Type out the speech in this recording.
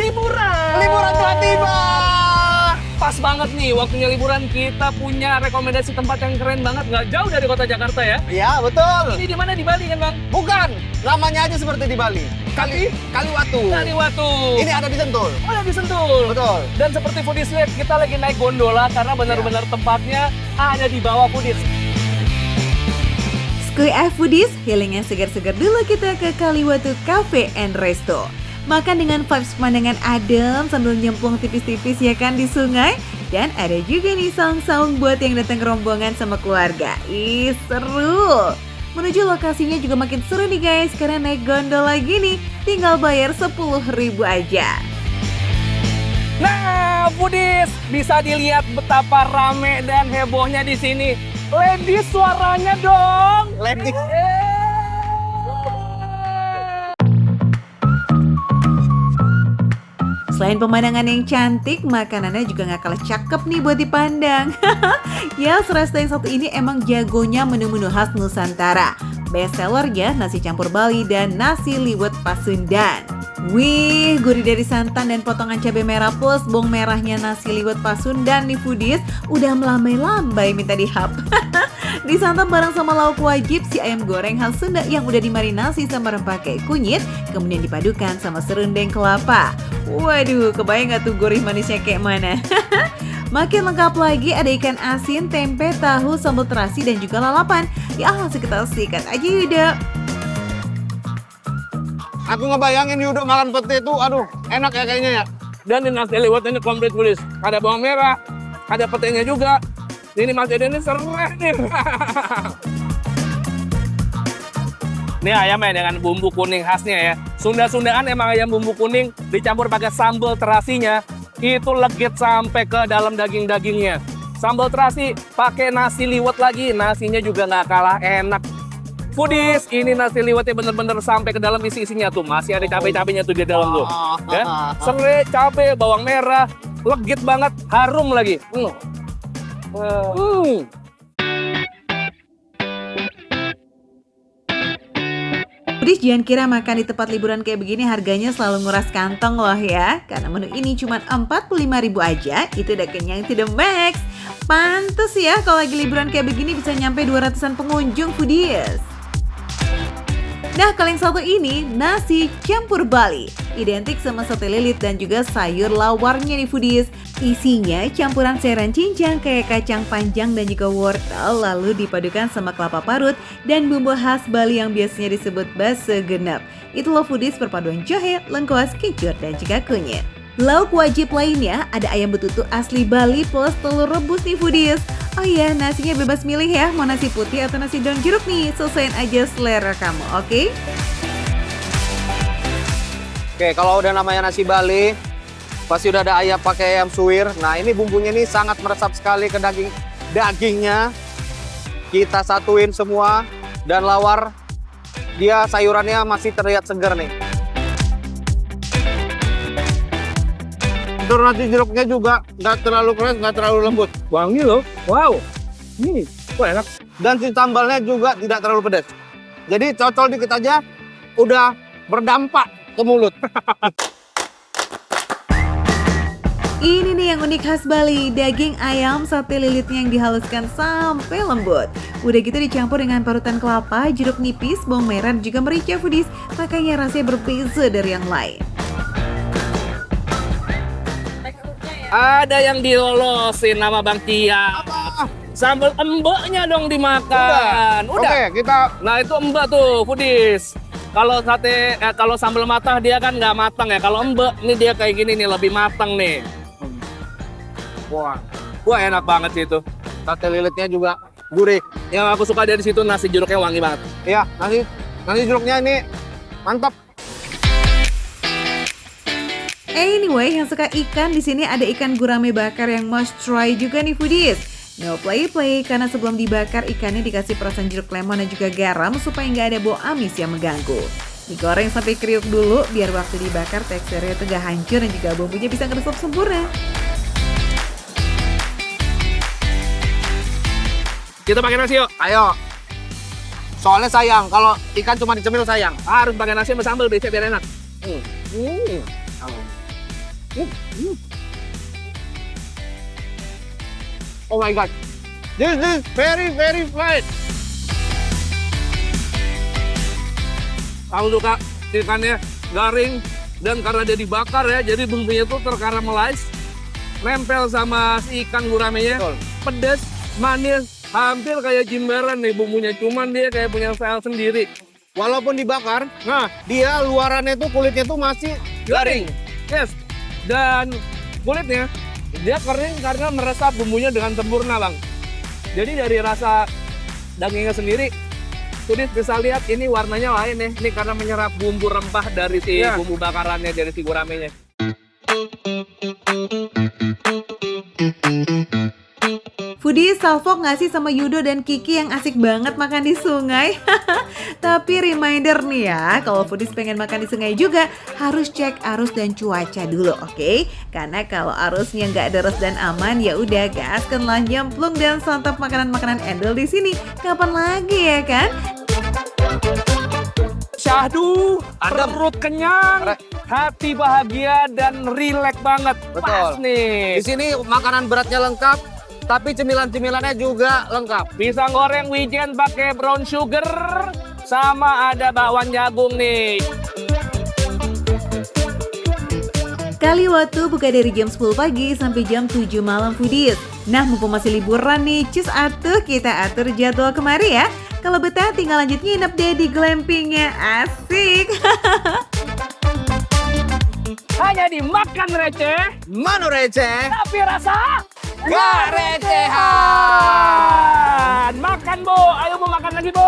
liburan. Liburan telah tiba. Pas banget nih waktunya liburan, kita punya rekomendasi tempat yang keren banget, nggak jauh dari kota Jakarta ya. Iya, betul. Ini di mana, di Bali kan Bang? Bukan, namanya aja seperti di Bali. Kaliwatu. Kaliwatu. Ini ada di Sentul. Oh, ada di Sentul. Betul. Dan seperti Foodies Live, kita lagi naik gondola karena benar-benar tempatnya ada di bawah Foodies. Skuy Foodies, healing yang segar-segar dulu kita ke Kaliwatu Cafe and Resto. Makan dengan vibes pemandangan adem sambil nyemplung tipis-tipis ya kan di sungai. Dan ada juga nih saung-saung buat yang datang rombongan sama keluarga. Ih, seru! Menuju lokasinya juga makin seru nih guys, karena naik gondola gini tinggal bayar 10.000 aja. Nah, Foodies, bisa dilihat betapa rame dan hebohnya di sini. Ladies, suaranya dong. Ladies. Selain pemandangan yang cantik, makanannya juga nggak kalah cakep nih buat dipandang. Ya, resto yang satu ini emang jagonya menu-menu khas Nusantara. Best sellernya nasi campur Bali dan nasi liwet Pasundan. Wih, gurih dari santan dan potongan cabai merah plus bawang merahnya nasi liwet Pasundan nih Foodies udah melambai-lambai minta dihap. Disantap bareng sama lauk wajib si ayam goreng khas Sunda yang udah dimarinasi sama rempah kayak kunyit, kemudian dipadukan sama serundeng kelapa. Waduh, kebayang gak tuh gurih manisnya kayak mana? Makin lengkap lagi ada ikan asin, tempe, tahu, sambal terasi, dan juga lalapan. Ya langsung kita sikat aja Yuda. Aku ngebayangin Yudo makan pete itu, aduh, enak ya kayaknya ya. Dan di nasi liwet ini komplit Foodies. Ada bawang merah, ada petenya juga. Ini Mas Eden ini sereh nih. Ini ayamnya dengan bumbu kuning khasnya ya. Sunda-Sundaan emang ayam bumbu kuning dicampur pakai sambal terasinya. Itu legit sampai ke dalam daging-dagingnya. Sambal terasi pakai nasi liwet lagi. Nasinya juga nggak kalah enak. Foodies, ini nasi liwetnya bener-bener sampai ke dalam isi-isinya tuh. Masih ada cabai-cabainya tuh di dalam tuh. Ya? Serai, cabai, bawang merah. Legit banget, harum lagi. Foodies, jangan kira makan di tempat liburan kayak begini harganya selalu nguras kantong loh ya. Karena menu ini cuma 45.000 aja, itu udah kenyang to the max. Pantes ya kalau lagi liburan kayak begini bisa nyampe 200-an pengunjung Foodies. Nah, kalau yang satu ini, nasi campur Bali. Identik sama sate lilit dan juga sayur lawarnya nih Foodies. Isinya campuran sayuran cincang kayak kacang panjang dan juga wortel, lalu dipadukan sama kelapa parut dan bumbu khas Bali yang biasanya disebut base genep. Itu loh Foodies, perpaduan jahe, lengkuas, kencur, dan juga kunyit. Lauk wajib lainnya ada ayam betutu asli Bali plus telur rebus nih Foodies. Oh iya, nasinya bebas milih ya, mau nasi putih atau nasi daun jeruk nih, sesuaiin aja selera kamu, oke? Oke, kalau udah namanya nasi Bali, pasti udah ada ayam pakai ayam suwir. Nah, ini bumbunya ini sangat meresap sekali ke dagingnya. Kita satuin semua dan lawar, dia sayurannya masih terlihat segar nih. Telur nasi jeruknya juga nggak terlalu keras, nggak terlalu lembut. Wangi loh. Wow. Kok enak. Dan si sambalnya juga tidak terlalu pedas. Jadi cocol dikit aja, udah berdampak ke mulut. Ini nih yang unik khas Bali, daging ayam sate lilitnya yang dihaluskan sampai lembut. Udah gitu dicampur dengan parutan kelapa, jeruk nipis, bawang merah, dan juga merica Foodies. Makanya rasanya berbeza dari yang lain. Ada yang dilolosin nama Bang Tia. Sambal embeknya dong dimakan. Udah. Oke, kita. Nah itu embek tuh Foodies. Kalau sate, kalau sambal matah dia kan nggak matang ya. Kalau embek ini dia kayak gini nih, lebih matang nih. Wah, Enak banget sih itu. sate lilitnya juga gurih. Yang aku suka dari situ nasi jeruknya wangi banget. Iya, nasi jeruknya ini mantap. Anyway, yang suka ikan di sini ada ikan gurame bakar yang must try juga nih Foodies. No play karena sebelum dibakar ikannya dikasih perasan jeruk lemon dan juga garam supaya nggak ada bau amis yang mengganggu. Digoreng sampai kriuk dulu biar waktu dibakar teksturnya itu gak hancur dan juga bumbunya bisa ngeresap sempurna. Kita pakai nasi yuk. Ayo. Soalnya sayang, kalau ikan cuma dicemil sayang. Harus pakai nasi sama sambal biar enak. Oh my god. This is very fried. Aku suka ikannya garing dan karena dia dibakar ya, jadi bumbunya tuh terkaramelize, nempel sama si ikan guramenya, Betul. pedas, manis, hampir kayak jimbaran nih bumbunya, cuman dia kayak punya style sendiri. Walaupun dibakar, Nah, dia luarannya tuh kulitnya tuh masih garing. yes, dan kulitnya dia kering karena meresap bumbunya dengan sempurna, Bang. Jadi dari rasa dagingnya sendiri, Foodies bisa lihat ini warnanya lain ya. Ini karena menyerap bumbu rempah dari si Ya. bumbu bakarannya, dari si guramenya. Foodies, salvo nggak sih sama Yudo dan Kiki yang asik banget makan di sungai? Tapi reminder nih ya, kalau Foodies pengen makan di sungai juga harus cek arus dan cuaca dulu, oke? Karena kalau arusnya nggak deres dan aman, ya udah gaskanlah nyemplung dan santap makanan-makanan endel di sini. Kapan lagi ya kan? Syahdu, Adem. perut kenyang, Correct. hati bahagia dan rileks banget. Betul. Pas nih. Di sini makanan beratnya lengkap, tapi cemilan-cemilannya juga lengkap. Pisang goreng wijen pakai brown sugar, sama ada bakwan jagung nih. Kali waktu buka dari jam 10 pagi sampai jam 7 malam Foodies. Nah, mumpung masih liburan nih, cus atuh kita atur jadwal kemari ya. Kalau betah tinggal lanjut nginep deh di glampingnya, asik. Hanya dimakan receh, Manu receh, tapi rasa gak recehan. makan, Bu. Ayo mau makan lagi, Bu.